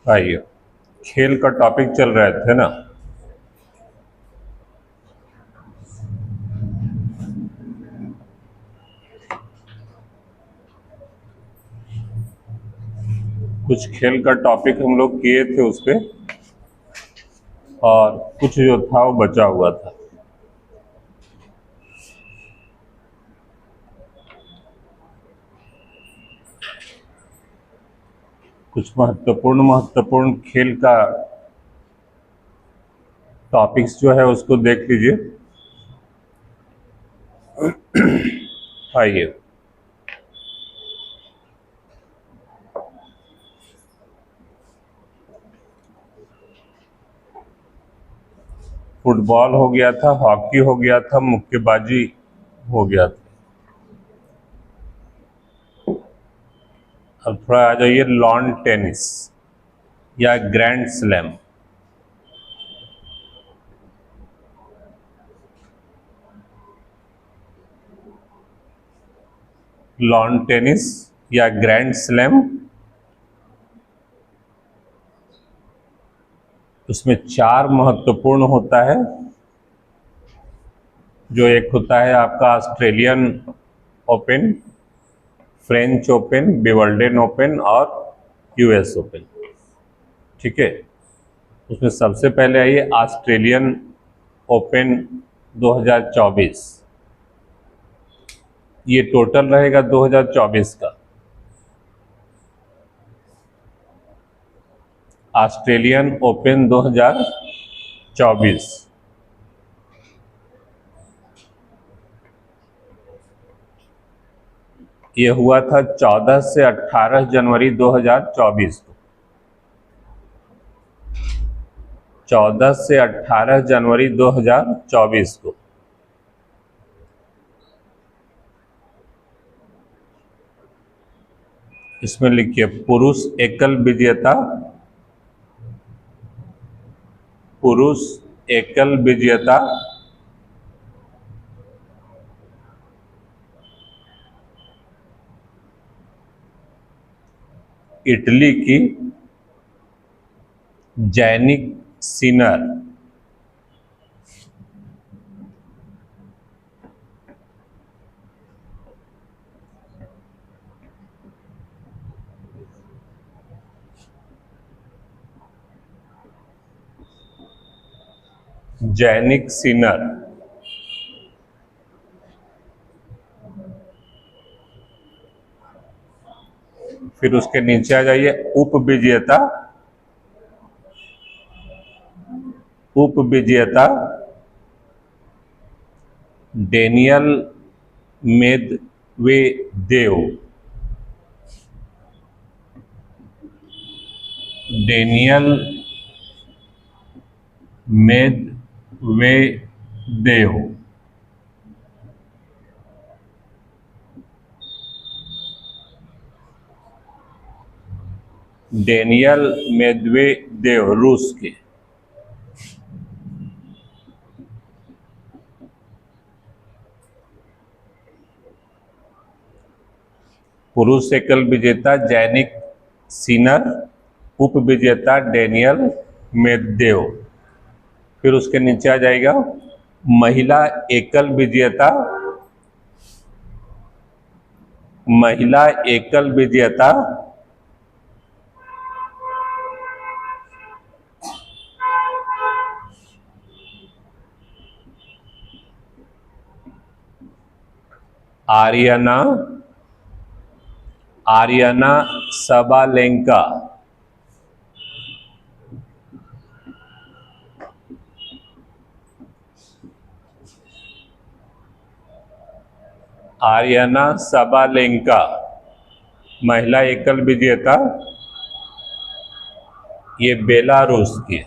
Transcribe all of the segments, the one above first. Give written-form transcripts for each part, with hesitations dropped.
आइए, खेल का टॉपिक चल रहे थे ना। कुछ खेल का टॉपिक हम लोग किए थे उस पे, और कुछ जो था वो बचा हुआ था। कुछ महत्वपूर्ण खेल का टॉपिक्स जो है उसको देख लीजिए। आइए, फुटबॉल हो गया था, हॉकी हो गया था, मुक्केबाजी हो गया था। अब थोड़ा आ जाइए लॉन टेनिस या ग्रैंड स्लैम। लॉन टेनिस या ग्रैंड स्लैम, उसमें चार महत्वपूर्ण होता है। जो एक होता है आपका Australian open, French open, Wimbledon open और यूएस ओपन। ठीक है, उसमें सबसे पहले आइए ऑस्ट्रेलियन ओपन 2024। ये टोटल रहेगा 2024 का। ऑस्ट्रेलियन ओपन 2024 ये हुआ था 14 से 18 जनवरी 2024 को। 14 से 18 जनवरी 2024 को। इसमें लिखिए पुरुष एकल विजेता, पुरुष एकल विजेता इटली की जैनिक सिनर। Jannik Sinner. फिर उसके नीचे आ जाइए उपविजेता, उपविजेता Daniel Medvedev. Daniel Medvedev. Daniel Medvedev रूस के। पुरुष एकल विजेता जैनिक सिनर, उप विजेता डेनियल मेदवेदेव। फिर उसके नीचे आ जाएगा महिला एकल विजेता, महिला एकल विजेता आर्यना, आर्यना सबालेंका। आर्यना सबालेंका महिला एकल विजेता, ये बेलारूस की।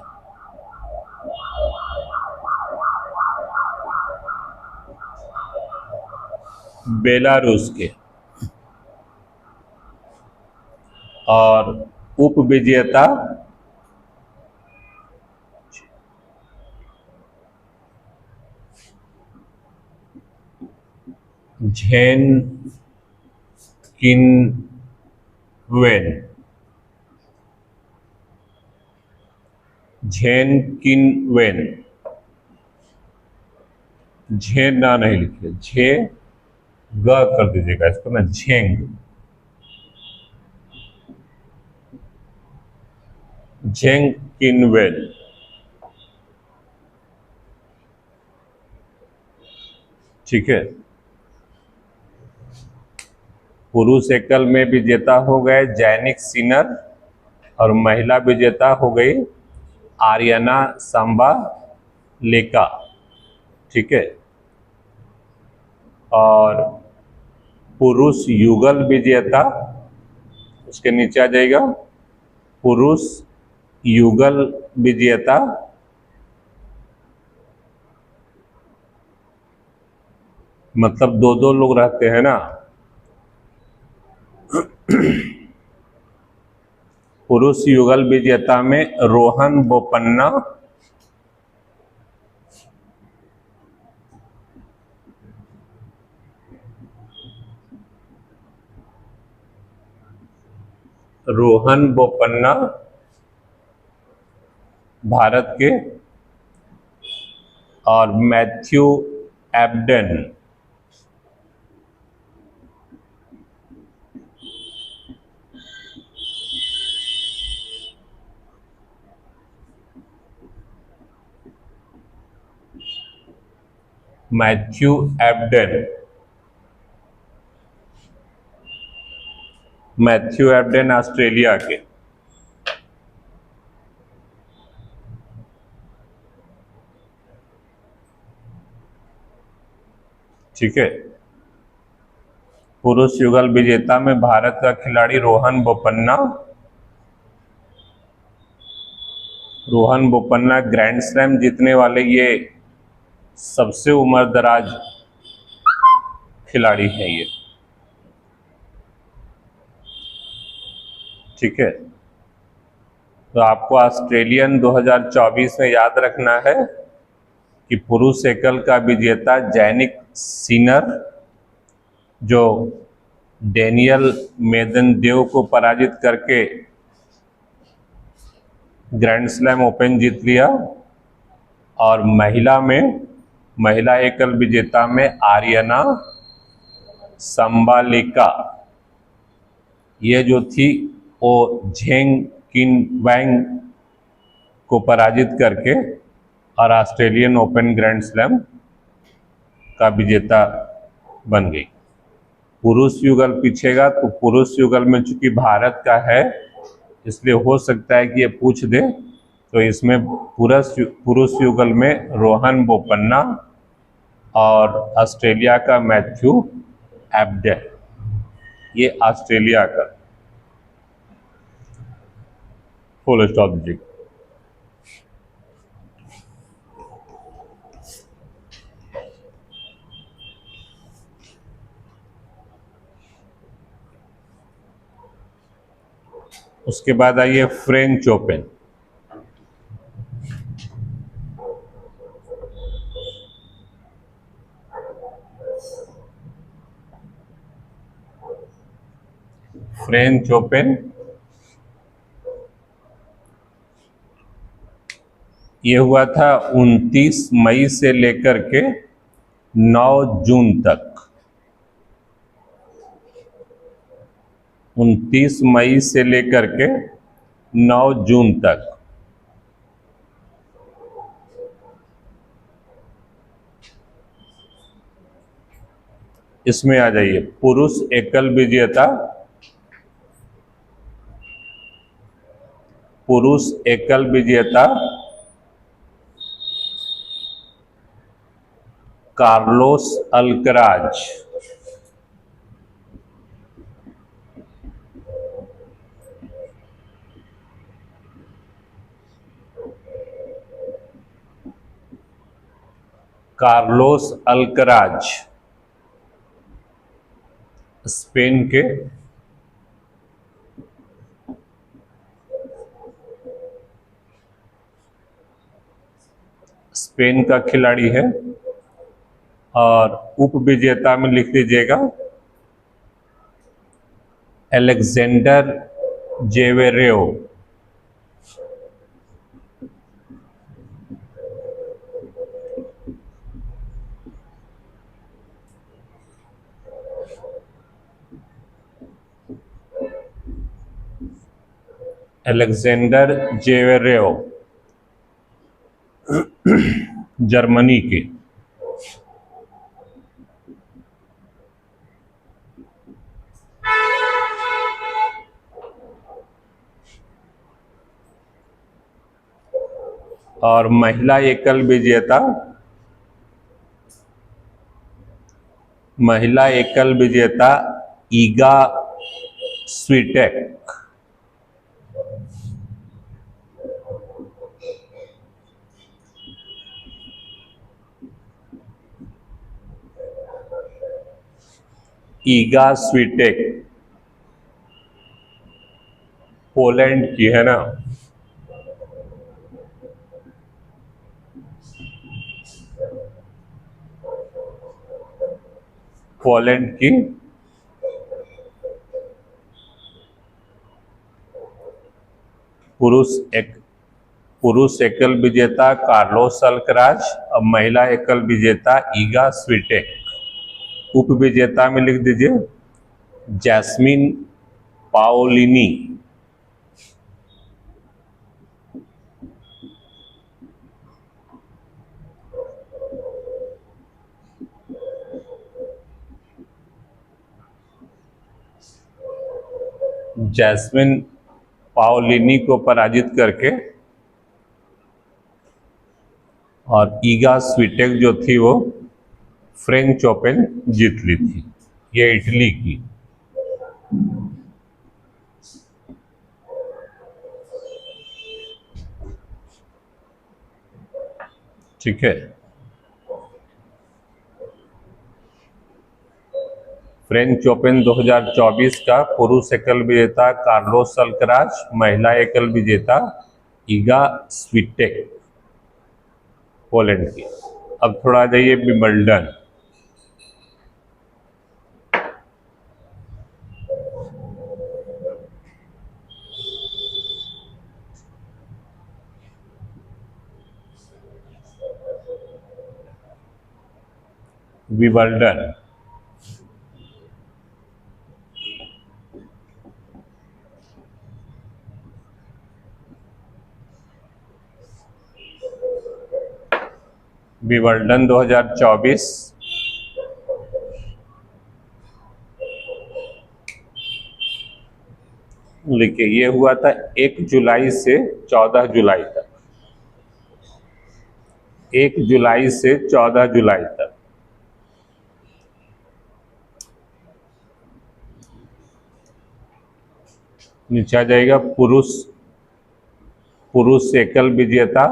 बेलारूस के। और उप विजेता झेन किनवेन। झेन किन वेन, झे ना नहीं लिखिए, झे ग कर दीजिएगा इसको ना, झेंग, झेंग किनवेल। ठीक है, पुरुष एकल में विजेता हो गए जैनिक सिनर और महिला विजेता हो गई आर्यना सांबा लेका। ठीक है, और पुरुष युगल विजेता, उसके नीचे आ जाएगा पुरुष युगल विजेता मतलब दो दो लोग रहते हैं ना। पुरुष युगल विजेता में रोहन बोपन्ना, रोहन बोपन्ना भारत के, और मैथ्यू एब्डन मैथ्यू एब्डन, मैथ्यू एब्डन ऑस्ट्रेलिया के। ठीक है, पुरुष युगल विजेता में भारत का खिलाड़ी रोहन बोपन्ना, रोहन बोपन्ना ग्रैंड स्लैम जीतने वाले ये सबसे उम्रदराज खिलाड़ी हैं ये। ठीक है, तो आपको ऑस्ट्रेलियन 2024 में याद रखना है कि पुरुष एकल का विजेता जैनिक सिनर, जो डेनियल मेदनदेव को पराजित करके ग्रैंड स्लैम ओपन जीत लिया, और महिला एकल विजेता में आर्यना सांबालेका, ये जो थी वो झेंग किन वैंग को पराजित करके और ऑस्ट्रेलियन ओपन ग्रैंड स्लैम का विजेता बन गई। पुरुष युगल पूछेगा तो पुरुष युगल में चूंकि भारत का है इसलिए हो सकता है कि ये पूछ दे, तो इसमें पुरुष युगल में रोहन बोपन्ना और ऑस्ट्रेलिया का मैथ्यू एब्डन, ये ऑस्ट्रेलिया का। फुल स्टॉप दीजिएगा। उसके बाद आइए फ्रेंच ओपन। फ्रेंच ओपन ये हुआ था 29 मई से लेकर के 9 जून तक। 29 मई से लेकर के 9 जून तक। इसमें आ जाइए पुरुष एकल विजेता, पुरुष एकल विजेता Carlos Alcaraz, Carlos Alcaraz Spain के, स्पेन का खिलाड़ी है। और उप विजेता में लिख लीजिएगा एलेक्जेंडर जेवेरेव, अलेक्जेंडर जेवेरेव, जर्मनी के। और महिला एकल विजेता ईगा स्वीटेक। ईगा स्वीटेक पोलैंड की है ना। पोलैंड की पुरुष एकल विजेता कार्लोस अल्कराज और महिला एकल विजेता ईगा स्वीटेक। उप विजेता में लिख दीजिए जैस्मिन पाओलिनी। जैस्मिन पाओलिनी को पराजित करके और ईगा स्वीटेक जो थी वो फ्रेंच ओपन जीत ली थी। ये इटली की। ठीक है। फ्रेंच ओपन 2024 का पुरुष एकल विजेता कार्लोस अल्कराज, महिला एकल विजेता ईगा स्वीटेक, पोलैंड की। अब थोड़ा आ जाइए विंबलडन। विंबलडन विंबलडन 2024 लिखिए ये हुआ था 1 जुलाई से 14 जुलाई तक। 1 जुलाई से 14 जुलाई तक। नीचे आ जाएगा पुरुष एकल विजेता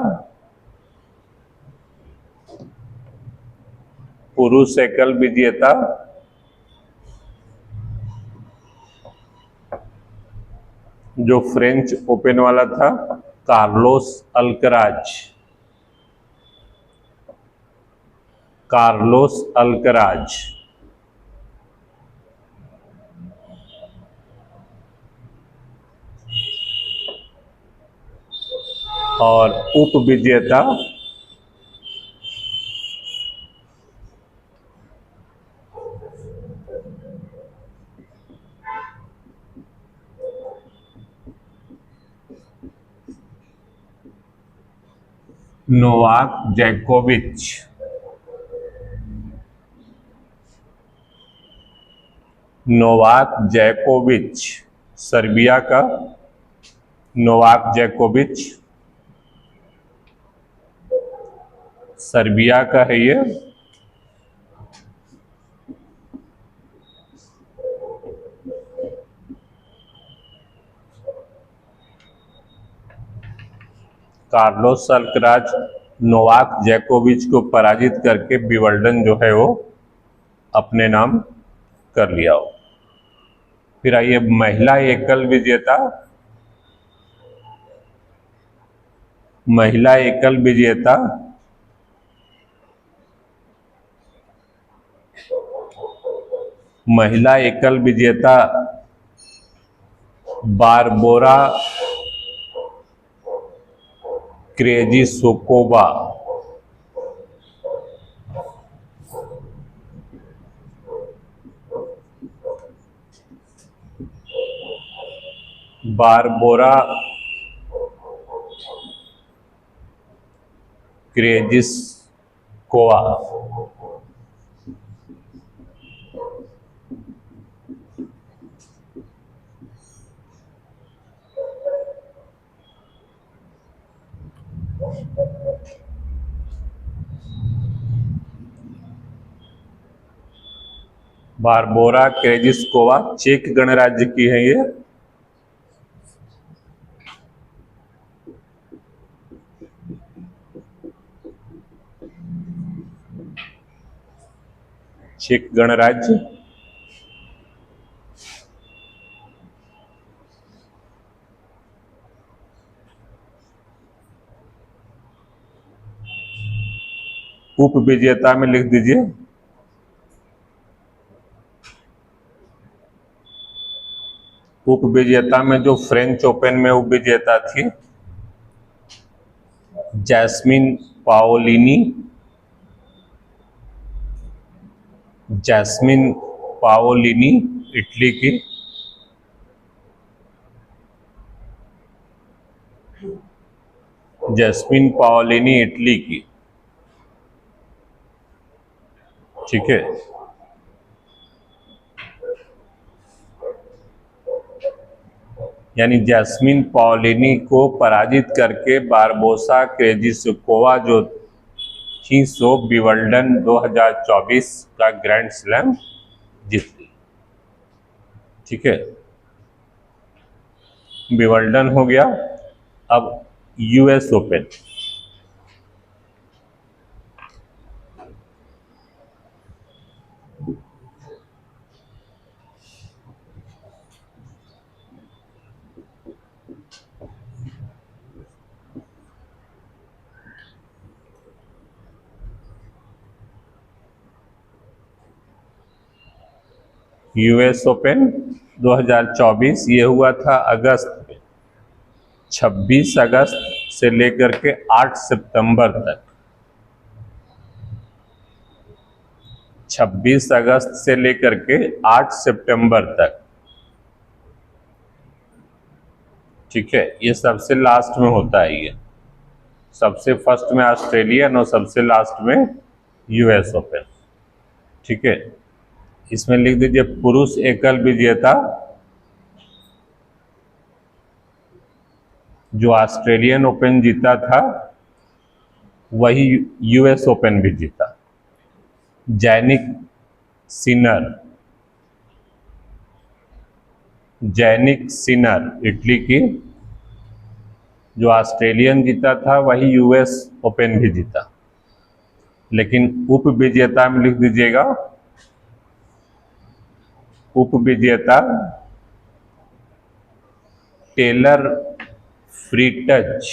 जो फ्रेंच ओपन वाला था कार्लोस अल्कराज। और उप विजेता नोवाक जैकोविच, सर्बिया का नोवाक जैकोविच, सर्बिया का है ये। कार्लोस अल्कराज नोवाक जैकोविच को पराजित करके विंबलडन जो है वो अपने नाम कर लिया हो। फिर आइए महिला एकल विजेता Barbora क्रेजिसोकोवा। Barbora Krejcikova. Barbora Krejcikova check गणराज्य की है ये। चेक गणराज्य उप विजेता में लिख दीजिए उप विजेता में जो फ्रेंच ओपन में उप विजेता थी Jasmine Paolini. Jasmine Paolini Italy की। जैस्मिन पाओलिनी इटली की, ठीक है। यानी जैस्मिन पाओलिनी को पराजित करके बारबोसा क्रेजिस्कोवा जो थी सो विंबलडन 2024 का ग्रैंड स्लैम जीत ली, ठीक है। विंबलडन हो गया। अब यूएस ओपन। यूएस ओपन 2024 ये हुआ था अगस्त में, 26 अगस्त से लेकर के 8 सितंबर तक। 26 अगस्त से लेकर के 8 सितंबर तक, ठीक है। ये सबसे लास्ट में होता है। ये सबसे फर्स्ट में ऑस्ट्रेलियन और सबसे लास्ट में यूएस ओपन, ठीक है। इसमें लिख दीजिए पुरुष एकल विजेता जो ऑस्ट्रेलियन ओपन जीता था वही यूएस ओपन भी जीता। Jannik Sinner. Jannik Sinner Italy की, जो ऑस्ट्रेलियन जीता था वही यूएस ओपन भी जीता। लेकिन उप विजेता में लिख दीजिएगा उप विजेता टेलर फ्रीटज।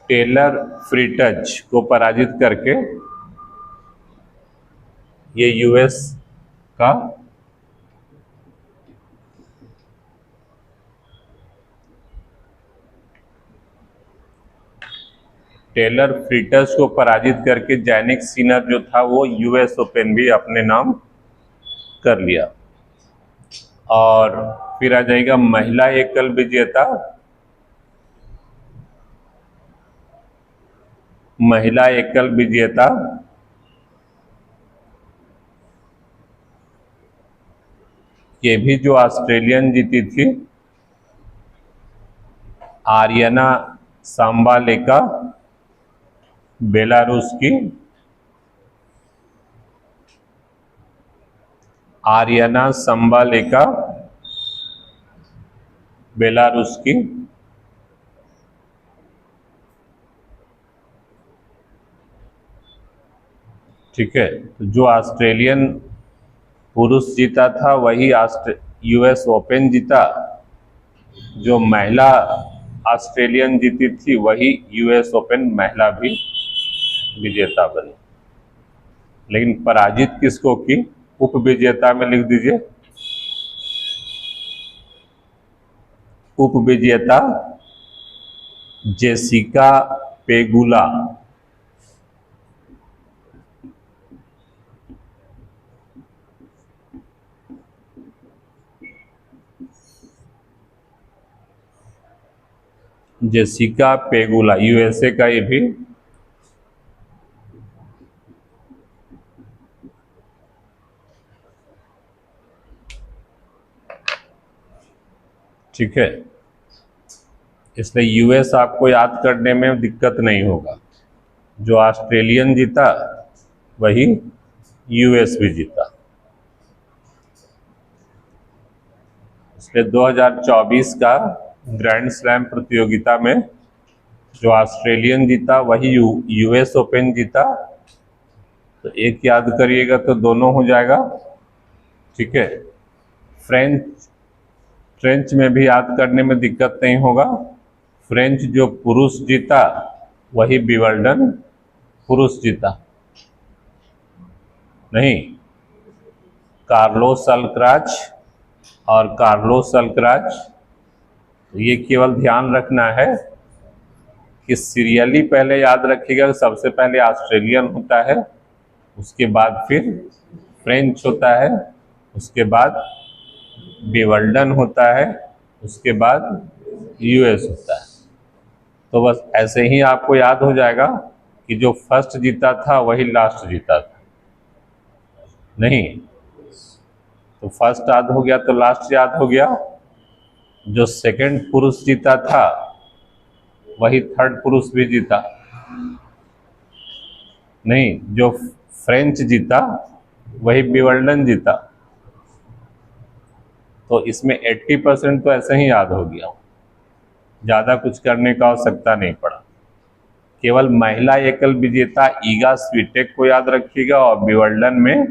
टेलर फ्रीटज को पराजित करके ये यूएस का टेलर फ्रीटज को पराजित करके जैनिक सिनर जो था वो यूएस ओपन भी अपने नाम कर लिया। और फिर आ जाएगा महिला एकल विजेता। महिला एकल विजेता ये भी जो ऑस्ट्रेलियन जीती थी आर्यना सांबालेका, बेलारूस की। आर्यना सांबालेका बेलारूस की, ठीक है। जो ऑस्ट्रेलियन पुरुष जीता था वही यूएस ओपन जीता। जो महिला ऑस्ट्रेलियन जीती थी वही यूएस ओपन महिला भी विजेता बनी। लेकिन पराजित किसको की? उप विजेता में लिख दीजिए उप विजेता Jessica Pegula. Jessica Pegula, USA का ये भी। ठीक है, इसलिए यूएस आपको याद करने में दिक्कत नहीं होगा। जो ऑस्ट्रेलियन जीता वही यूएस भी जीता। इसलिए 2024 का ग्रैंड स्लैम प्रतियोगिता में जो ऑस्ट्रेलियन जीता वही यूएस ओपन जीता। तो एक याद करिएगा तो दोनों हो जाएगा। ठीक है, फ्रेंच में भी याद करने में दिक्कत नहीं होगा। फ्रेंच जो पुरुष जीता वही विंबलडन पुरुष जीता। नहीं, कार्लोस अल्कराज और कार्लोस अल्कराज। ये केवल ध्यान रखना है कि सीरियली पहले याद रखिएगा कि सबसे पहले ऑस्ट्रेलियन होता है, उसके बाद फिर फ्रेंच होता है, उसके बाद विंबलडन होता है, उसके बाद यूएस होता है। तो बस ऐसे ही आपको याद हो जाएगा कि जो फर्स्ट जीता था वही लास्ट जीता था। नहीं तो फर्स्ट याद हो गया तो लास्ट याद हो गया। जो सेकंड पुरुष जीता था वही थर्ड पुरुष भी जीता। नहीं, जो फ्रेंच जीता वही विंबलडन जीता। तो इसमें 80% तो ऐसे ही याद हो गया, ज़्यादा कुछ करने का आवश्यकता नहीं पड़ा। केवल महिला एकल विजेता ईगा स्वीटेक को याद रखिएगा और विंबलडन में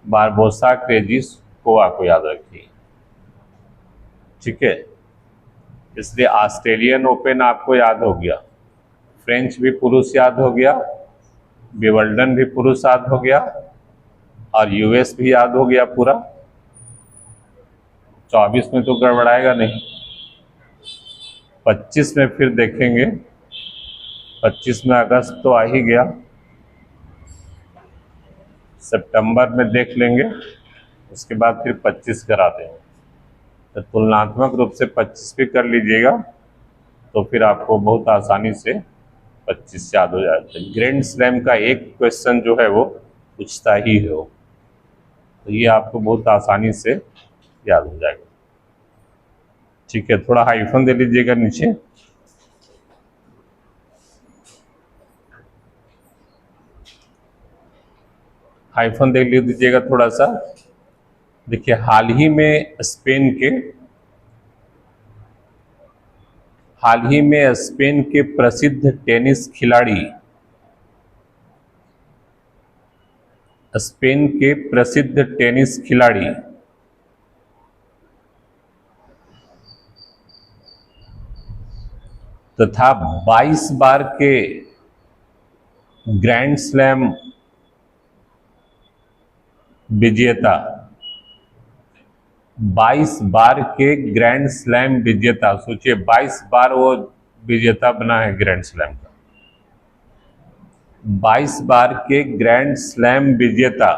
बारबोसा क्रेजिकोवा को याद रखिए। ठीक है, इसलिए ऑस्ट्रेलियन ओपन आपको याद हो गया, फ्रेंच भी पुरुष याद हो गया, विंबलडन भी पुरुष याद हो गया और यूएस भी याद हो गया पूरा। 24 में तो गड़बड़ाएगा नहीं। 25 में फिर देखेंगे, 25 में अगस्त तो आ ही गया, सितंबर में देख लेंगे, उसके बाद फिर 25 करा देंगे। तो तुलनात्मक रूप से 25 भी कर लीजिएगा तो फिर आपको बहुत आसानी से 25 याद हो जाता है। ग्रैंड स्लैम का एक क्वेश्चन जो है वो पूछता ही है वो, तो ये आपको बहुत आसानी से याद हो जाएगा। ठीक है, थोड़ा हाइफन दे लीजिएगा नीचे। हाइफन देख लीजिएगा थोड़ा सा। देखिए, हाल ही में स्पेन के प्रसिद्ध टेनिस खिलाड़ी, तथा 22 बार के ग्रैंड स्लैम विजेता, 22 बार के ग्रैंड स्लैम विजेता, सोचिए 22 बार वो विजेता बना है ग्रैंड स्लैम का। 22 बार के ग्रैंड स्लैम विजेता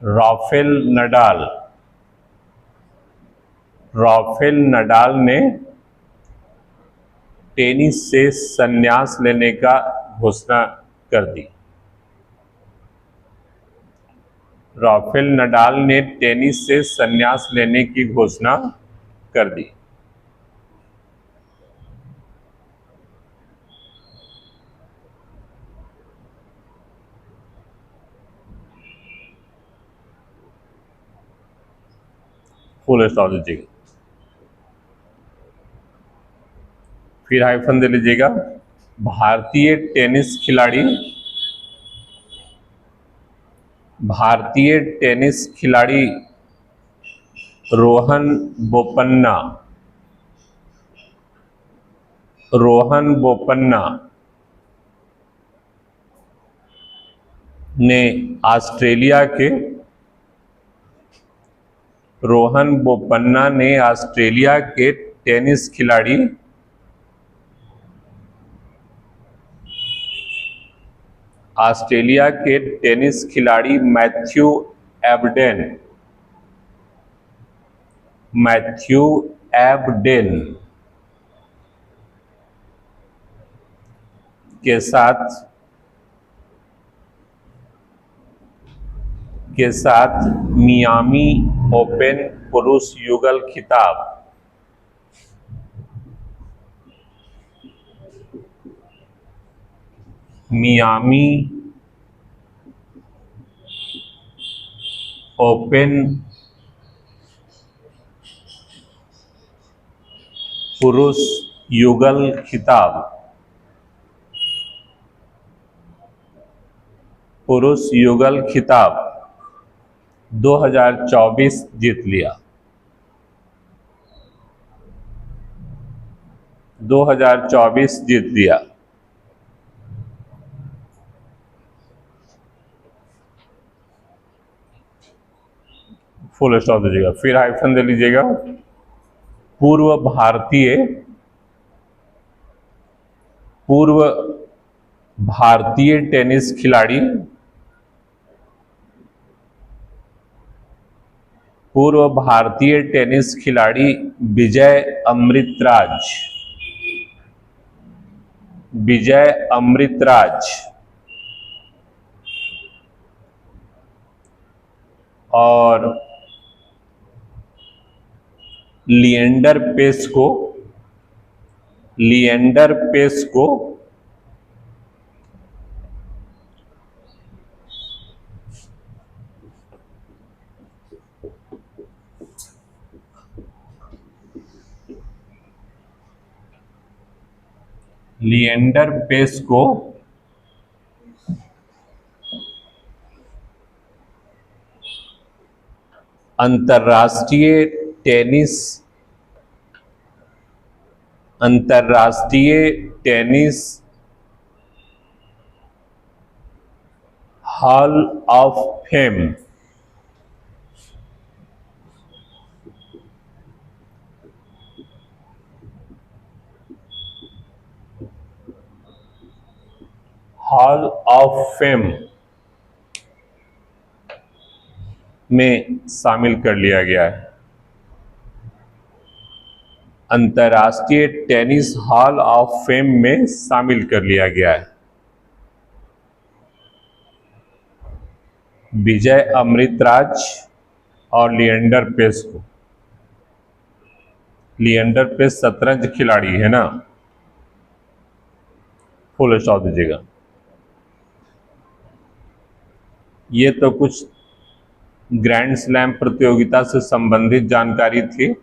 राफेल नडाल ने टेनिस से संन्यास लेने का घोषणा कर दी। राफेल नडाल ने टेनिस से संन्यास लेने की घोषणा कर दी। फुल स्टॉप दीजिएगा, फिर हाइफन दे लीजिएगा। भारतीय टेनिस खिलाड़ी रोहन बोपन्ना ने ऑस्ट्रेलिया के टेनिस खिलाड़ी मैथ्यू एबडेन के साथ मियामी ओपन पुरुष युगल खिताब मियामी ओपन पुरुष युगल खिताब 2024 जीत लिया। 2024 जीत लिया। फुल स्टॉप दीजिएगा, फिर हाइफन दे लीजिएगा। पूर्व भारतीय टेनिस खिलाड़ी विजय अमृतराज और लिएंडर पेस को अंतर्राष्ट्रीय टेनिस हॉल ऑफ फेम में शामिल कर लिया गया है। अंतर्राष्ट्रीय टेनिस हॉल ऑफ फेम में शामिल कर लिया गया है। विजय अमृतराज और लिएंडर पेस को। लिएंडर पेस शतरंज खिलाड़ी है ना, फुल स्टॉप दीजिएगा। ये तो कुछ ग्रैंड स्लैम प्रतियोगिता से संबंधित जानकारी थी।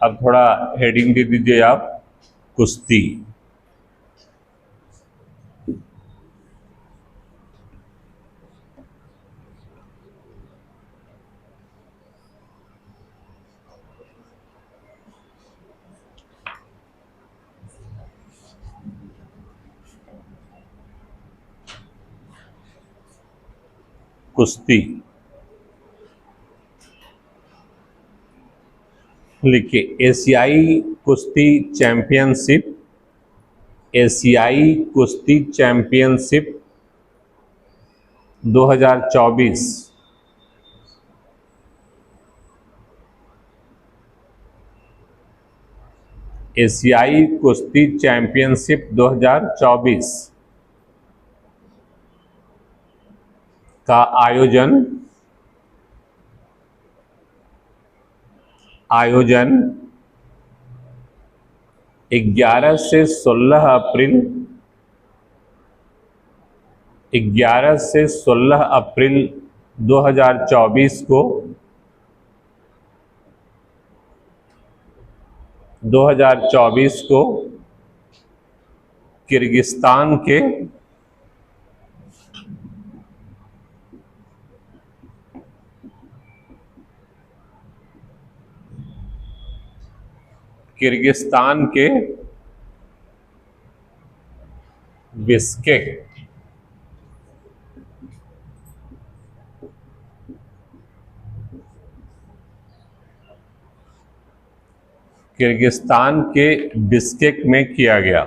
अब थोड़ा हेडिंग दे दीजिए आप, कुश्ती। लिखिए, एशियाई कुश्ती चैंपियनशिप 2024। एशियाई कुश्ती चैंपियनशिप 2024 का आयोजन 11 से 16 अप्रैल 2024 को किर्गिस्तान के बिश्केक में किया गया।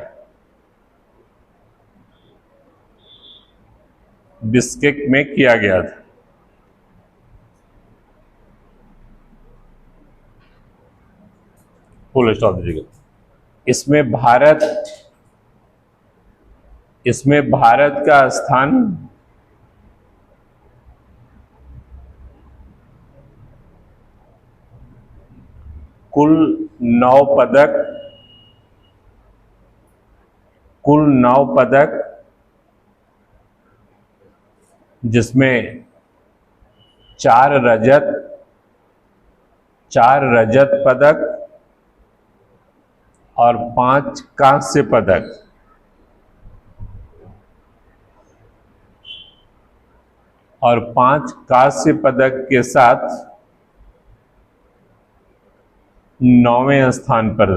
बिश्केक में किया गया था। फुल स्टॉप दीजिएगा। इसमें भारत इसमें भारत का स्थान कुल 9 पदक जिसमें 4 रजत पदक और 5 कांस्य पदक और 5 कांस्य पदक के साथ 9वें स्थान पर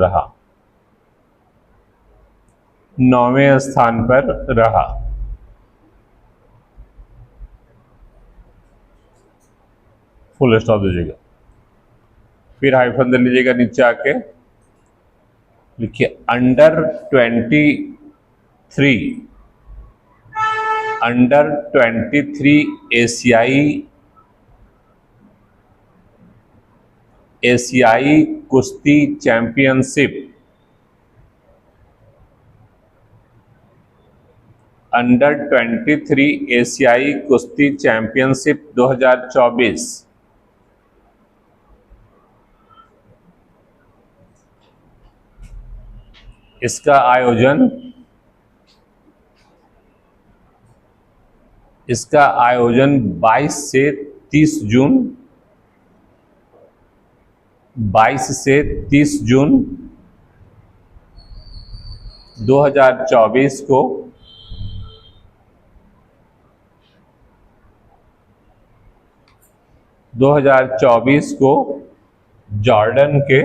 रहा। फुल स्टॉप दीजिएगा, फिर हाइफन दे लीजिएगा, नीचे आके लिखिए अंडर 23 एशियाई कुश्ती चैंपियनशिप, अंडर 23 एशियाई कुश्ती चैंपियनशिप 2024 इसका आयोजन 22 से 30 जून 2024 को जॉर्डन के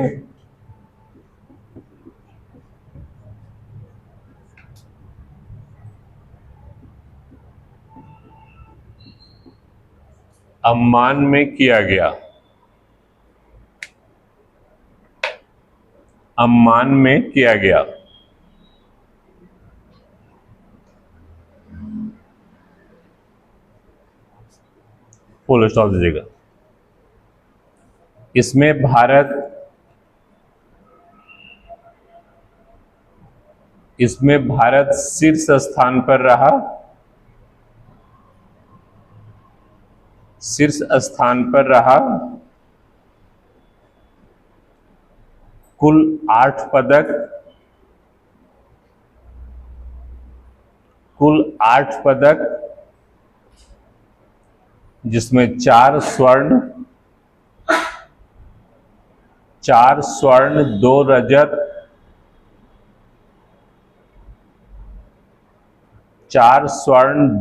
अम्मान में किया गया। फुल स्टॉप दीजिएगा। इसमें भारत शीर्ष स्थान पर रहा। कुल 8 पदक जिसमें 4 स्वर्ण 2 रजत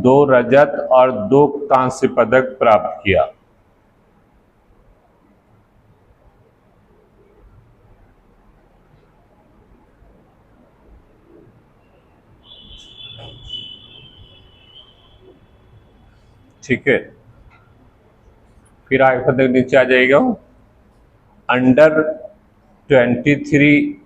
2 रजत और 2 कांस्य पदक प्राप्त किया। ठीक है, फिर आगे पदक नीचे आ जाएगा। अंडर 23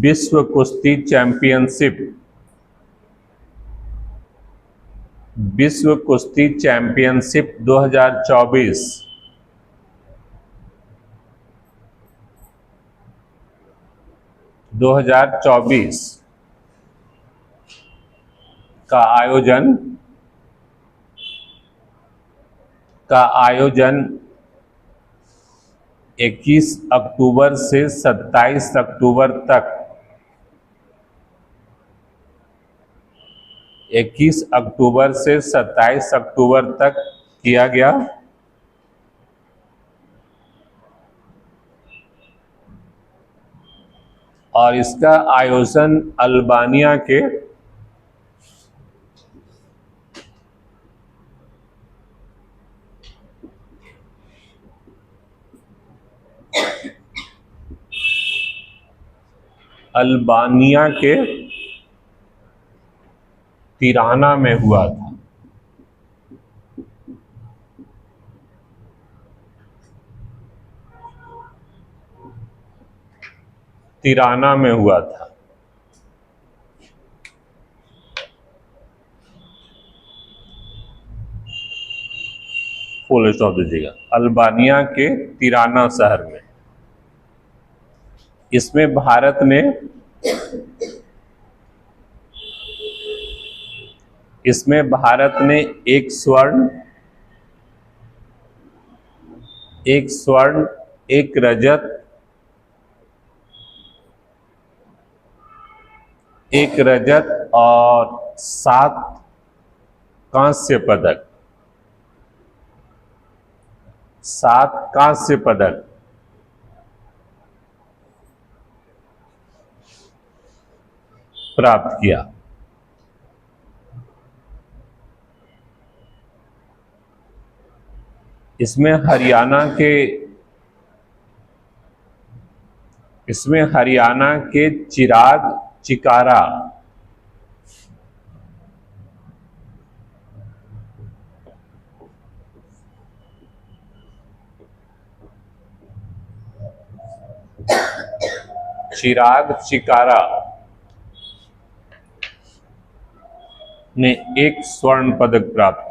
विश्व कुश्ती चैंपियनशिप 2024 का आयोजन 21 अक्टूबर से 27 अक्टूबर तक 21 अक्टूबर से 27 अक्टूबर तक किया गया। और इसका आयोजन अल्बानिया के तिराना में हुआ था। फुल स्टॉप दीजिएगा। अल्बानिया के तिराना शहर में। इसमें भारत ने एक स्वर्ण, एक रजत, और 7 कांस्य पदक, 7 कांस्य पदक प्राप्त किया। इसमें हरियाणा के चिराग चिकारा ने एक स्वर्ण पदक प्राप्त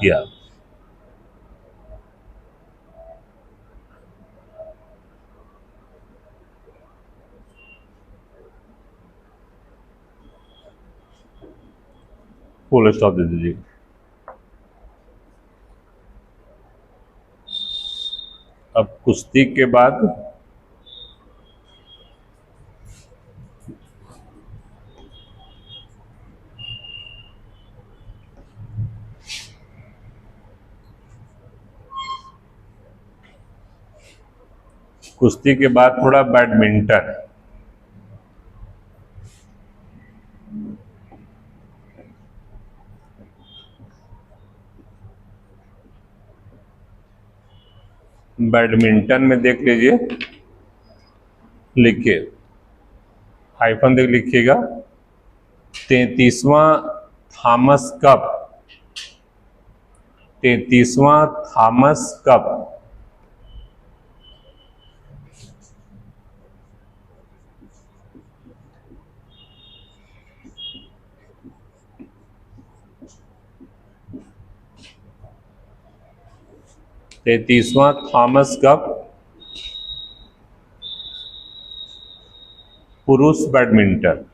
किया, फुल स्टॉप दे दीजिए। अब कुश्ती के बाद थोड़ा बैडमिंटन। बैडमिंटन में देख लीजिए, लिखिए, हाइफन देख लिखिएगा, 33वां थॉमस कप, 33वां थॉमस कप पुरुष बैडमिंटन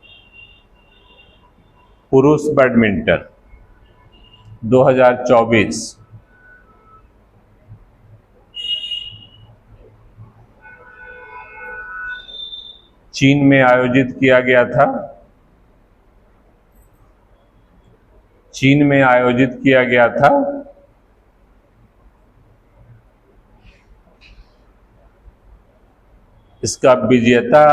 2024 चीन में आयोजित किया गया था। इसका विजेता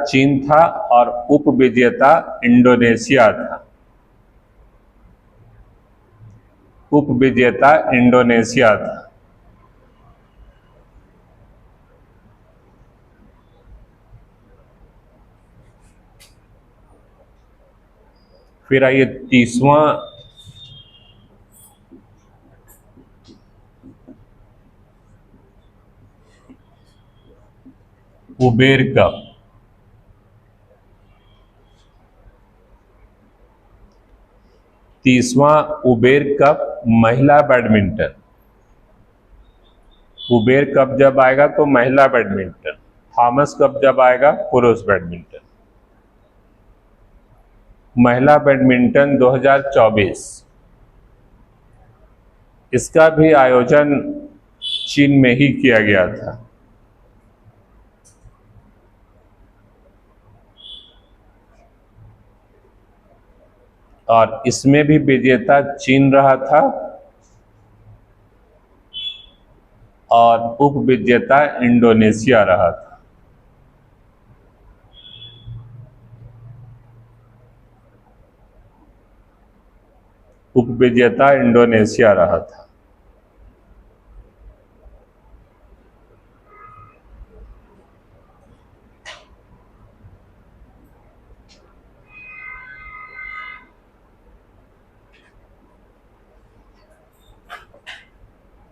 चीन था और उपविजेता इंडोनेशिया था। फिर आइए 30वां उबेर कप, 30वां उबेर कप महिला बैडमिंटन। उबेर कप जब आएगा तो महिला बैडमिंटन, थॉमस कप जब आएगा पुरुष बैडमिंटन। महिला बैडमिंटन 2024, इसका भी आयोजन चीन में ही किया गया था। और इसमें भी विजेता चीन रहा था और उपविजेता इंडोनेशिया रहा था। उपविजेता इंडोनेशिया रहा था।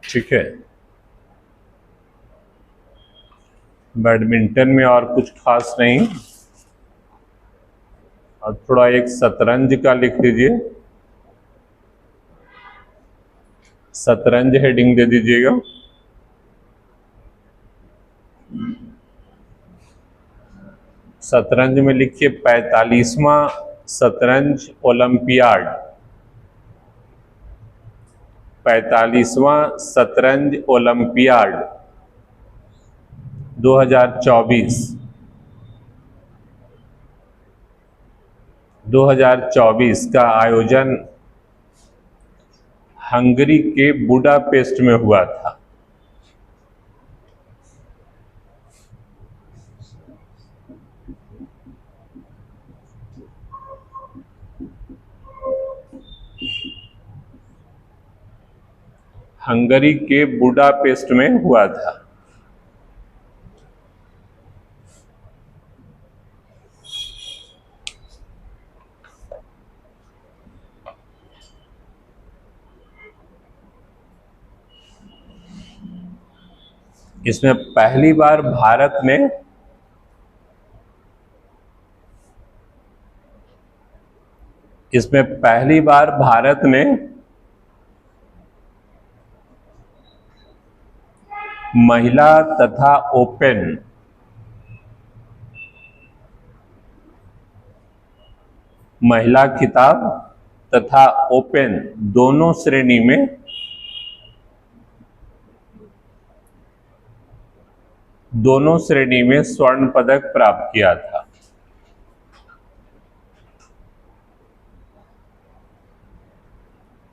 ठीक है, बैडमिंटन में और कुछ खास नहीं। और थोड़ा एक शतरंज का लिख दीजिए, शतरंज हेडिंग दे दीजिएगा। शतरंज में लिखिए 45वां शतरंज ओलंपियाड, 45वां शतरंज ओलंपियाड 2024। 2024 का आयोजन हंगरी के बुडापेस्ट में हुआ था। हंगरी के बुडापेस्ट में हुआ था। इसमें पहली बार भारत ने महिला तथा ओपन महिला खिताब तथा ओपन दोनों श्रेणी में स्वर्ण पदक प्राप्त किया था।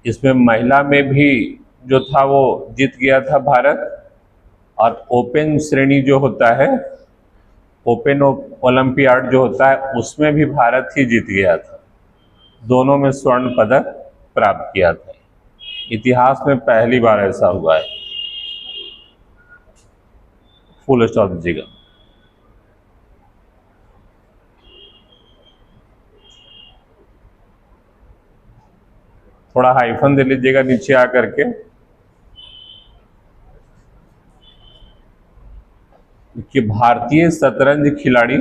इसमें महिला में भी जो था वो जीत गया था भारत, और ओपन श्रेणी जो होता है, ओपन ओलंपियाड जो होता है, उसमें भी भारत ही जीत गया था। दोनों में स्वर्ण पदक प्राप्त किया था। इतिहास में पहली बार ऐसा हुआ है। फुल स्टॉप दीजिएगा। थोड़ा हाइफन दे लीजिएगा नीचे आकर के। कि भारतीय शतरंज खिलाड़ी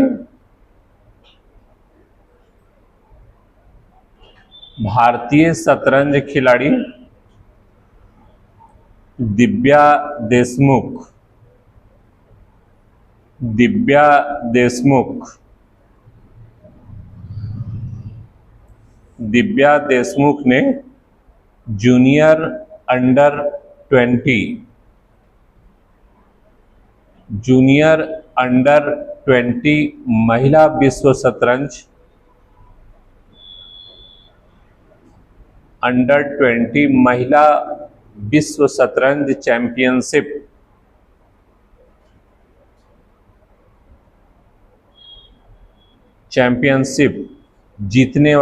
दिव्या देशमुख ने जूनियर अंडर 20 महिला विश्व शतरंज अंडर 20 महिला विश्व शतरंज चैंपियनशिप जीतने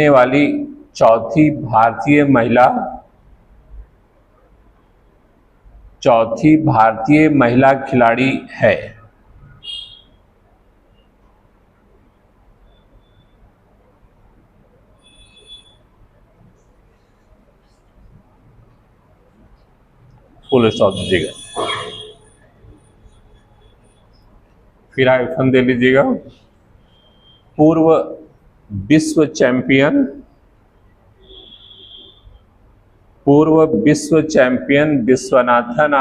वाली चौथी भारतीय महिला खिलाड़ी है। फुल स्टॉप दीजिएगा। फिर हाइफन दे लीजिएगा। पूर्व विश्व चैंपियन विश्वनाथन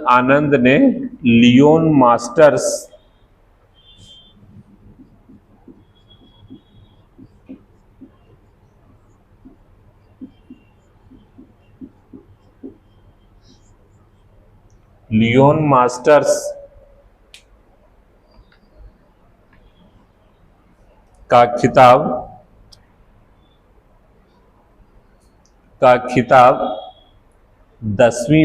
आनंद ने लियोन मास्टर्स का खिताब 10वीं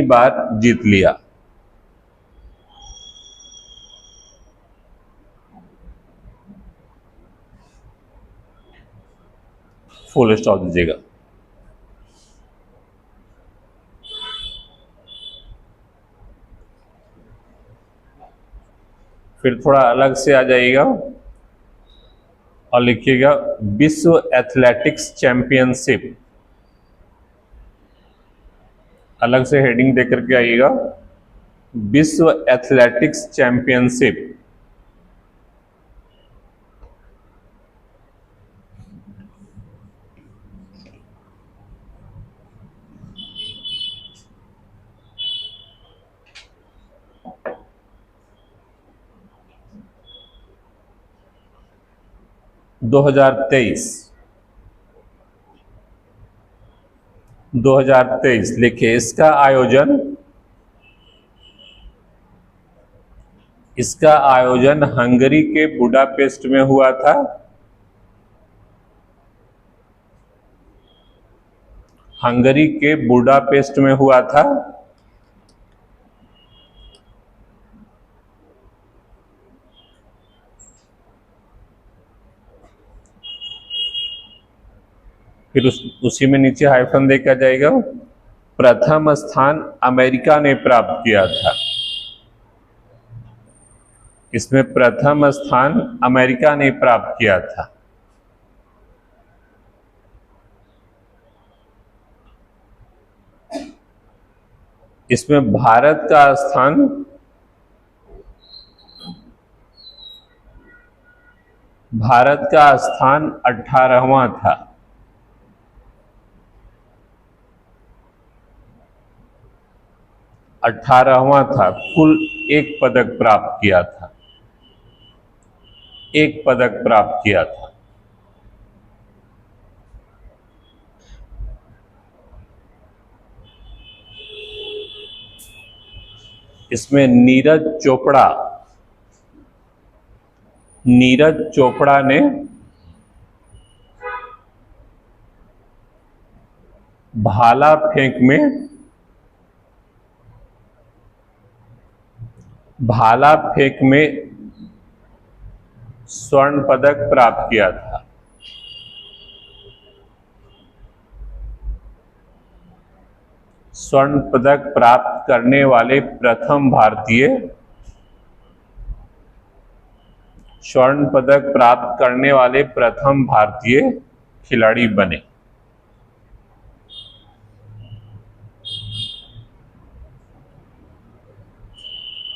बार जीत लिया। फुल स्टॉप दीजिएगा। फिर थोड़ा अलग से आ जाइएगा और लिखिएगा विश्व एथलेटिक्स चैंपियनशिप। अलग से हेडिंग दे करके आइएगा, विश्व एथलेटिक्स चैंपियनशिप। दो हजार तेईस लिखिए। इसका आयोजन हंगरी के बुडापेस्ट में हुआ था। हंगरी के बुडापेस्ट में हुआ था। फिर उसी में नीचे हाइफन देखा जाएगा, प्रथम स्थान अमेरिका ने प्राप्त किया था। इसमें प्रथम स्थान अमेरिका ने प्राप्त किया था। इसमें भारत का स्थान 18वां था। 18वां था। कुल एक पदक प्राप्त किया था। एक पदक प्राप्त किया था। इसमें नीरज चोपड़ा ने भाला फेंक में स्वर्ण पदक प्राप्त किया था। स्वर्ण पदक प्राप्त करने वाले प्रथम भारतीय खिलाड़ी बने।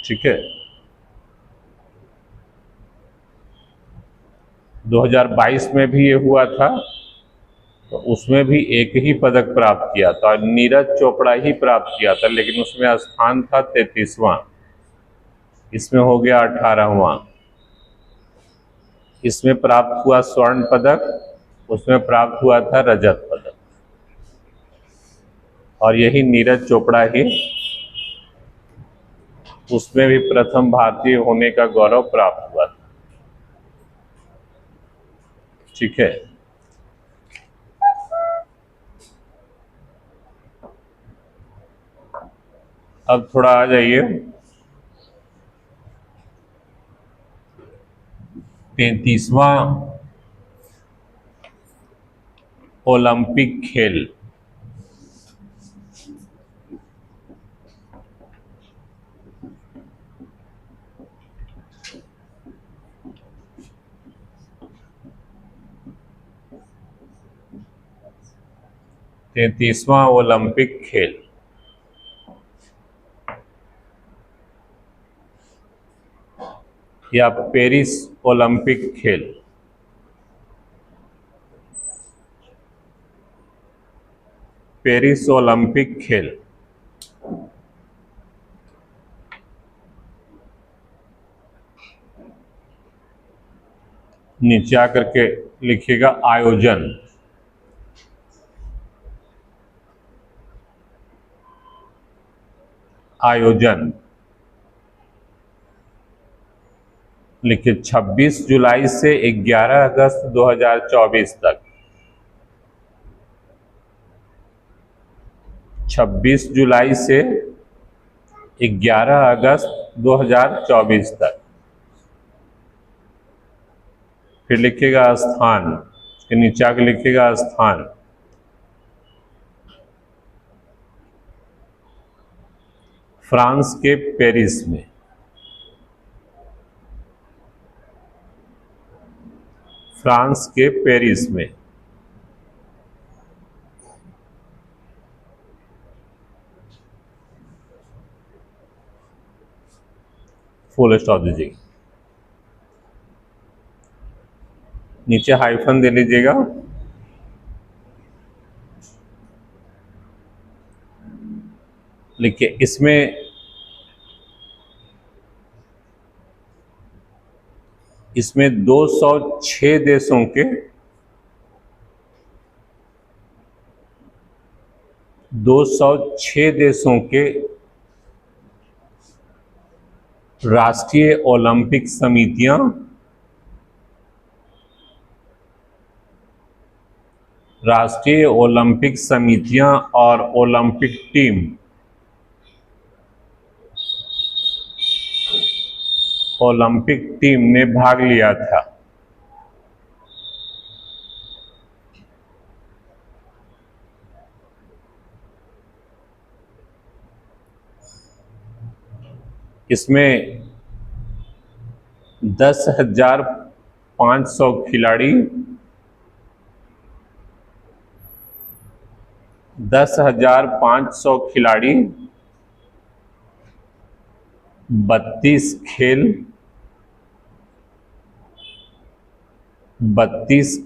ठीक है। 2022 में भी ये हुआ था, तो उसमें भी एक ही पदक प्राप्त किया था और नीरज चोपड़ा ही प्राप्त किया था, लेकिन उसमें स्थान था 33वां। इसमें हो गया 18वां। इसमें प्राप्त हुआ स्वर्ण पदक, उसमें प्राप्त हुआ था रजत पदक, और यही नीरज चोपड़ा ही उसमें भी प्रथम भारतीय होने का गौरव प्राप्त हुआ था। ठीक है। अब थोड़ा आ जाइए 33वां ओलंपिक खेल। तैंतीसवां ओलंपिक खेल या पेरिस ओलंपिक खेल। पेरिस ओलंपिक खेल नीचे आकर के लिखिएगा आयोजन। आयोजन लिखिए 26 जुलाई से 11 अगस्त 2024 तक। 26 जुलाई से 11 अगस्त 2024 तक। फिर लिखिएगा स्थान, इसके नीचे आके लिखिएगा स्थान। फ्रांस के पेरिस में। फ्रांस के पेरिस में। फुल स्टॉप दीजिएगा, नीचे हाइफन दे लीजिएगा। लिखिए इसमें 206 देशों के 206 देशों के राष्ट्रीय ओलंपिक समितियां और ओलंपिक टीम ने भाग लिया था। इसमें 10,500 खिलाड़ी 10,500 खिलाड़ी 32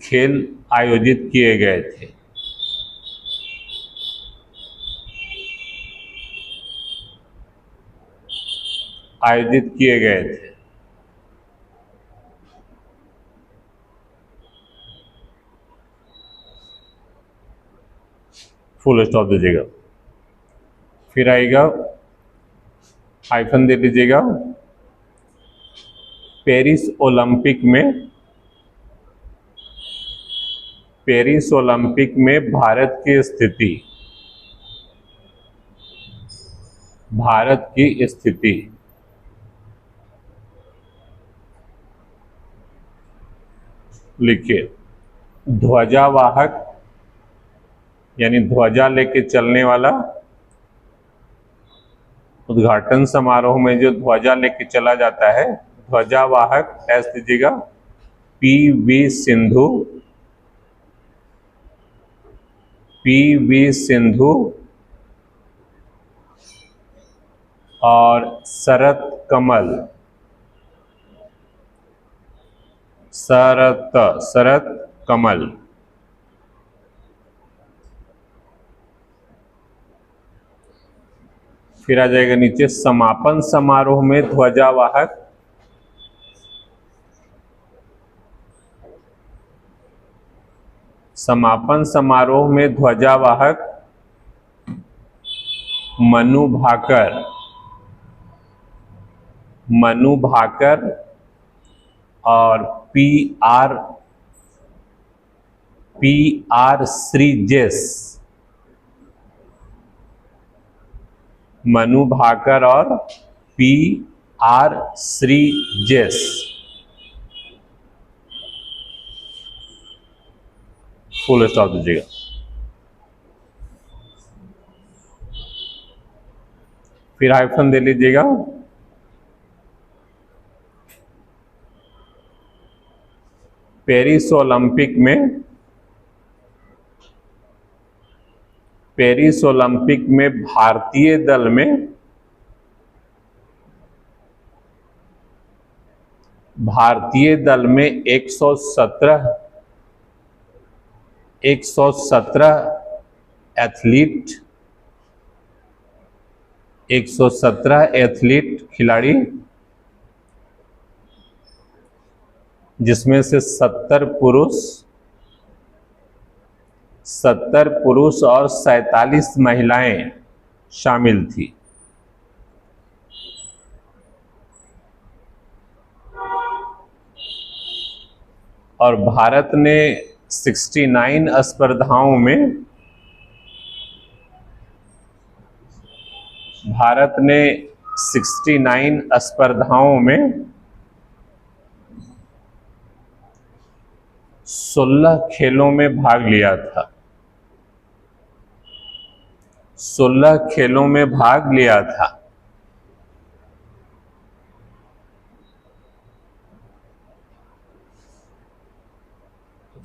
खेल आयोजित किए गए थे। फुल स्टॉप दीजिएगा, फिर आएगा हाइफन दे दीजिएगा। पेरिस ओलंपिक में भारत की स्थिति लिखिए। ध्वजावाहक यानी ध्वजा लेके चलने वाला, उद्घाटन समारोह में जो ध्वजा लेके चला जाता है, ध्वजावाहक एस दीजिएगा। पीवी सिंधु और शरत कमल फिर आ जाएगा नीचे समापन समारोह में ध्वजावाहक मनु भाकर और पीआर श्रीजेश। मनु भाकर और पीआर श्रीजेश। फुल स्टॉप दीजिएगा। फिर हाइफन दे लीजिएगा। पेरिस ओलंपिक में भारतीय दल में 117 एथलीट खिलाड़ी, जिसमें से 70 पुरुष और 47 महिलाएं शामिल थी। और भारत ने 69 स्पर्धाओं में 16 खेलों में भाग लिया था।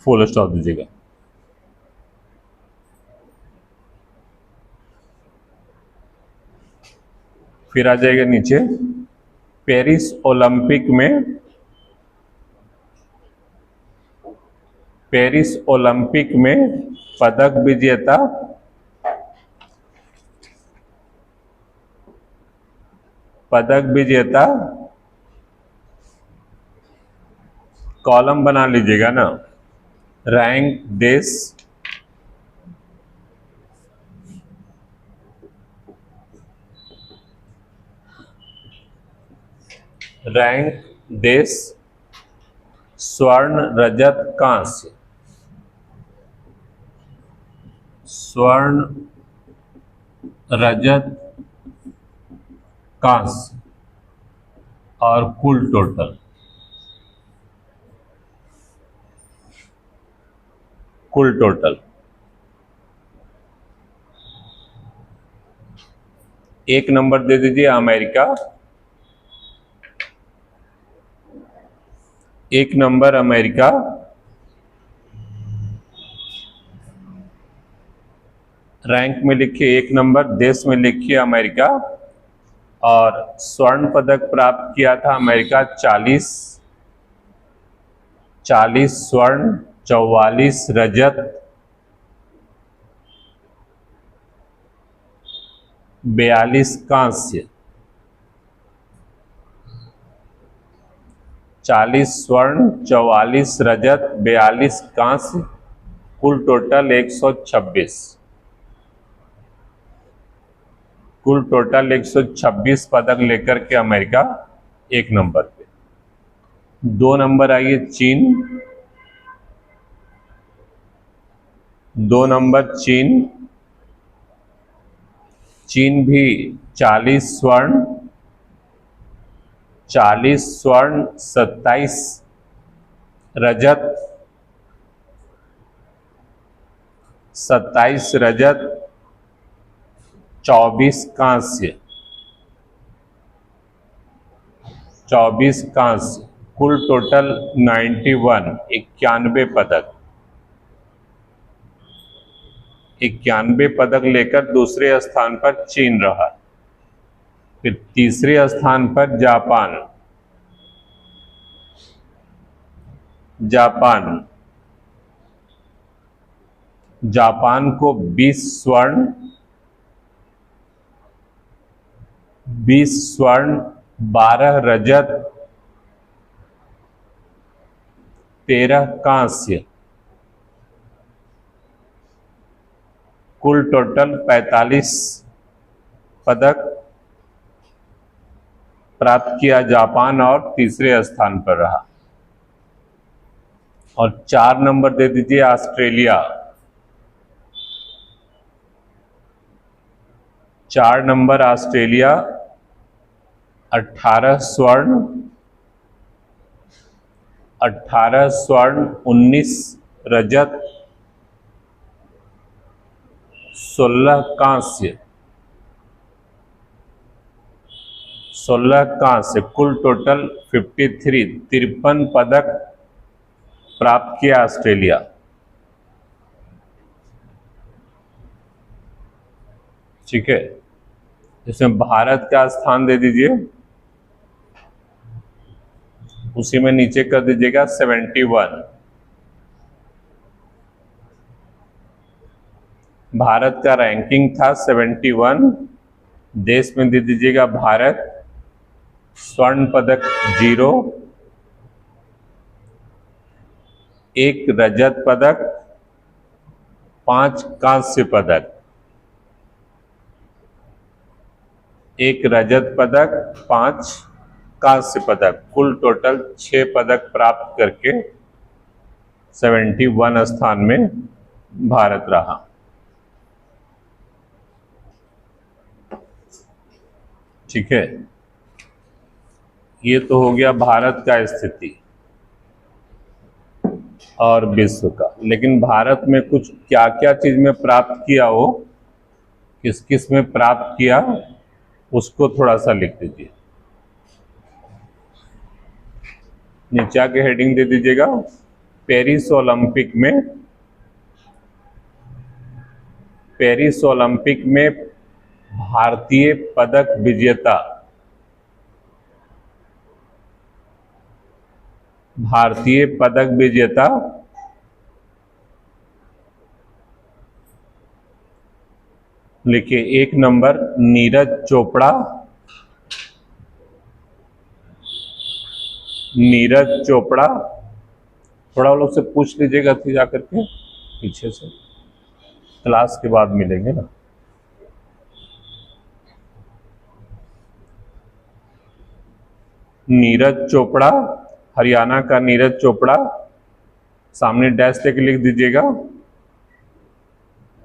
फुल स्टॉप दीजिएगा। फिर आ जाएगा नीचे, पेरिस ओलंपिक में, पेरिस ओलंपिक में पदक विजेता, पदक विजेता, कॉलम बना लीजिएगा ना, रैंक देश, रैंक देश, स्वर्ण रजत कांस्य, स्वर्ण रजत कांस्य और कुल टोटल, कुल टोटल। एक नंबर दे दीजिए अमेरिका, एक नंबर अमेरिका, रैंक में लिखिए एक नंबर, देश में लिखिए अमेरिका, और स्वर्ण पदक प्राप्त किया था अमेरिका 40 स्वर्ण, 44 रजत, 42 कांस्य, 40 स्वर्ण, 44 रजत, 42 कांस्य, कुल टोटल 126, कुल टोटल 126 पदक लेकर के अमेरिका एक नंबर पे। 2 नंबर आइए चीन, 2 नंबर चीन, चीन भी 40 स्वर्ण, 27 रजत, 27 रजत, 24 कांस्य, 24 कांस्य, कुल टोटल 91 पदक, 91 पदक लेकर दूसरे स्थान पर चीन रहा। फिर तीसरे स्थान पर जापान, जापान, जापान को 20 स्वर्ण, 20 स्वर्ण, 12 रजत, 13 कांस्य, कुल टोटल 45 पदक प्राप्त किया जापान और तीसरे स्थान पर रहा। और 4 नंबर दे दीजिए ऑस्ट्रेलिया, 4 नंबर ऑस्ट्रेलिया, 18 स्वर्ण, 18 स्वर्ण, 19 रजत, 16 कांस्य, 16 कांस्य, कुल टोटल 53 पदक प्राप्त किया ऑस्ट्रेलिया। ठीक है, इसमें भारत का स्थान दे दीजिए, उसी में नीचे कर दीजिएगा 71। भारत का रैंकिंग था 71, देश में दे दीजिएगा भारत, स्वर्ण पदक 0, 1 रजत पदक, 5 कांस्य पदक, 1 रजत पदक, 5 कांस्य पदक, कुल टोटल 6 पदक प्राप्त करके 71 स्थान में भारत रहा। ठीक है, ये तो हो गया भारत का स्थिति और विश्व का। लेकिन भारत में कुछ क्या क्या चीज में प्राप्त किया हो, किस किस में प्राप्त किया, उसको थोड़ा सा लिख दीजिए। नीचे आके हेडिंग दे दीजिएगा, पेरिस ओलंपिक में भारतीय पदक विजेता लिखिए 1 नंबर नीरज चोपड़ा। थोड़ा लोग से पूछ लीजिएगा थी जाकर के पीछे से, क्लास के बाद मिलेंगे ना। नीरज चोपड़ा, हरियाणा का नीरज चोपड़ा, सामने डैश लेके लिख दीजिएगा।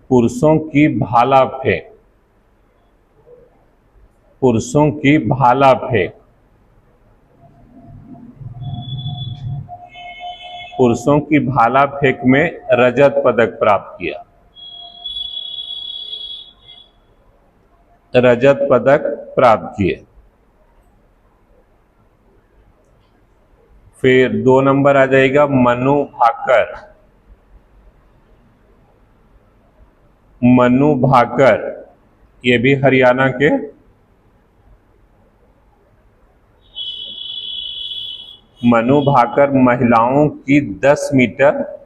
पुरुषों की भाला फेंक में रजत पदक प्राप्त किए। फिर 2 नंबर आ जाएगा मनु भाकर, ये भी हरियाणा के। मनु भाकर महिलाओं की 10 मीटर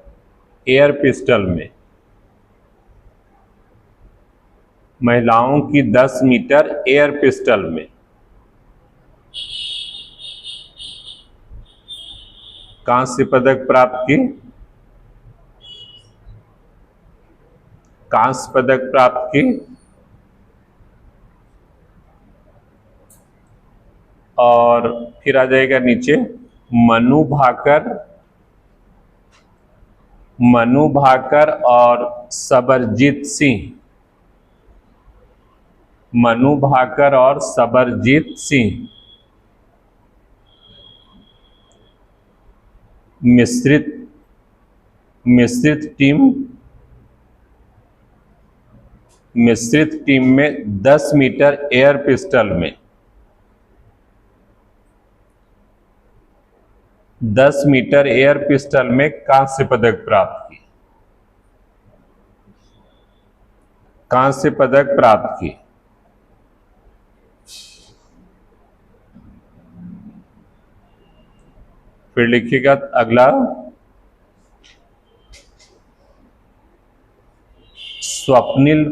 एयर पिस्टल में कांस्य पदक प्राप्त की। और फिर आ जाएगा नीचे मनु भाकर और सबरजीत सिंह मिश्रित टीम में 10 मीटर एयर पिस्टल में कांस्य पदक प्राप्त की। फिर लिखिएगा अगला स्वप्निल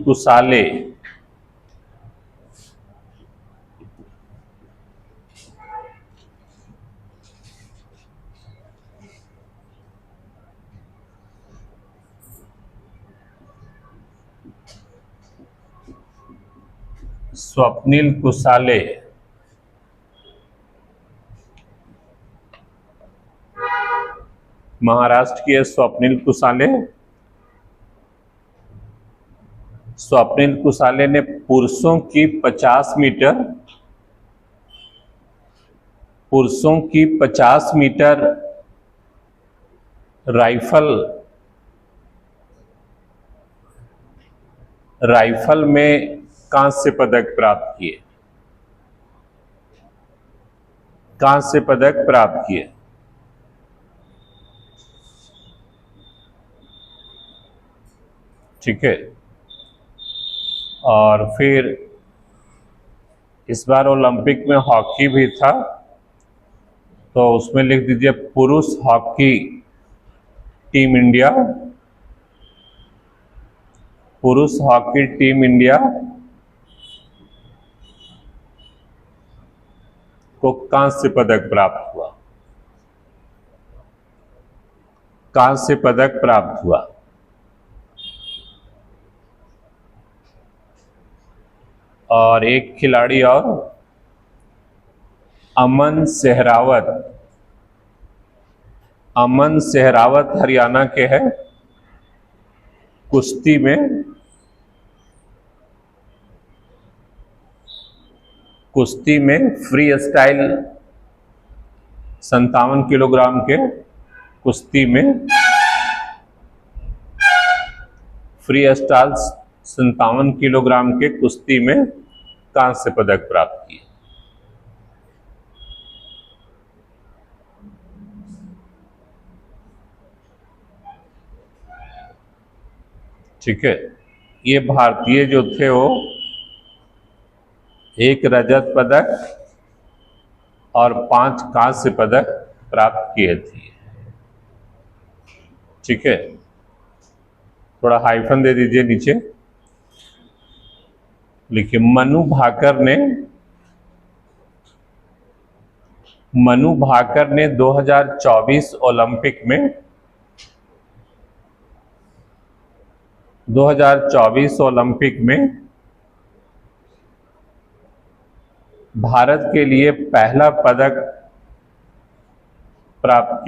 कुसाले। महाराष्ट्र की है स्वप्निल कुसाले ने पुरुषों की 50 मीटर राइफल में कांस्य पदक प्राप्त किए। ठीक है। और फिर इस बार ओलंपिक में हॉकी भी था, तो उसमें लिख दीजिए पुरुष हॉकी टीम इंडिया को कांस्य पदक प्राप्त हुआ। और एक खिलाड़ी और अमन सहरावत हरियाणा के हैं। कुश्ती में फ्री स्टाइल 57 किलोग्राम के कुश्ती में फ्री स्टाइल 57 किलोग्राम के कुश्ती में कांस्य पदक प्राप्त किए। ठीक है। ये भारतीय जो थे वो 1 रजत पदक और 5 कांस्य पदक प्राप्त किए थे। ठीक है, थोड़ा हाइफन दे दीजिए नीचे, लिखिए मनु भाकर ने 2024 ओलंपिक में भारत के लिए पहला पदक प्राप्त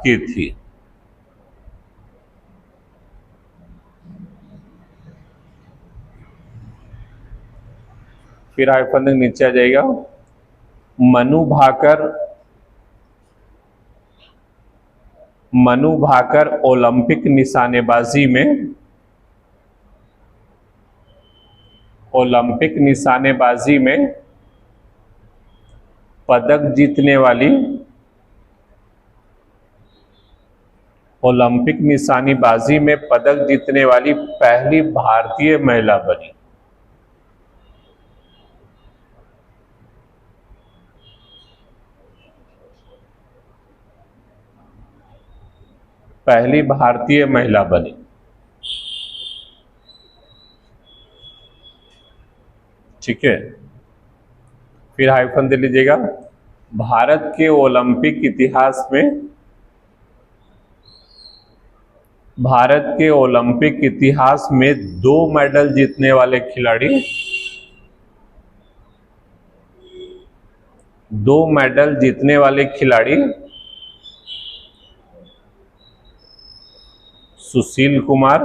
की थी। फिर हाइफन नीचे आ जाएगा। मनु भाकर ओलंपिक निशानेबाजी में पदक जीतने वाली पहली भारतीय महिला बनी। ठीक है, फिर हाइफन दे लीजिएगा। भारत के ओलंपिक इतिहास में 2 मेडल जीतने वाले खिलाड़ी सुशील कुमार,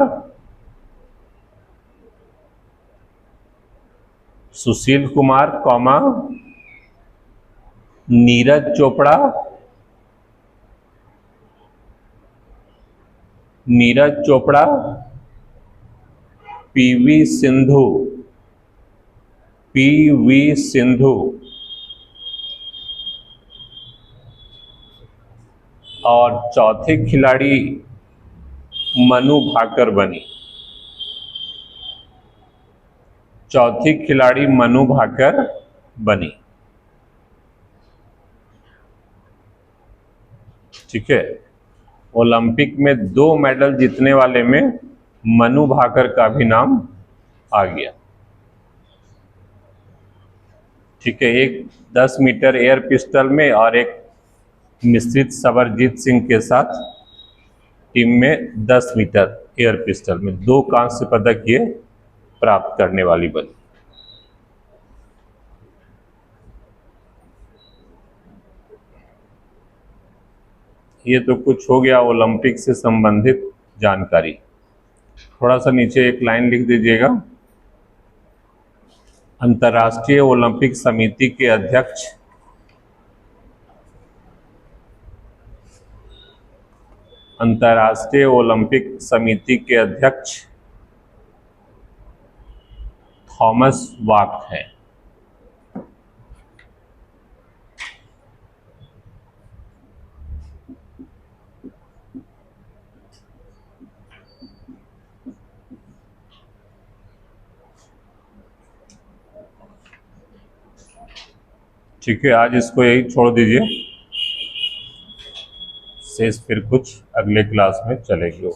नीरज चोपड़ा, पीवी सिंधु और चौथे खिलाड़ी मनु भाकर बनी। ठीक है, ओलंपिक में 2 मेडल जीतने वाले में मनु भाकर का भी नाम आ गया। ठीक है, एक 10 मीटर एयर पिस्टल में और एक मिश्रित सवरजीत सिंह के साथ टीम में 10 मीटर एयर पिस्टल में 2 कांस्य पदक ये प्राप्त करने वाली बनी। ये तो कुछ हो गया ओलंपिक से संबंधित जानकारी। थोड़ा सा नीचे एक लाइन लिख दीजिएगा। अंतर्राष्ट्रीय ओलंपिक समिति के अध्यक्ष थॉमस बाक हैं। ठीक है, आज इसको यही छोड़ दीजिए, शेष फिर कुछ अगले क्लास में चलेगी।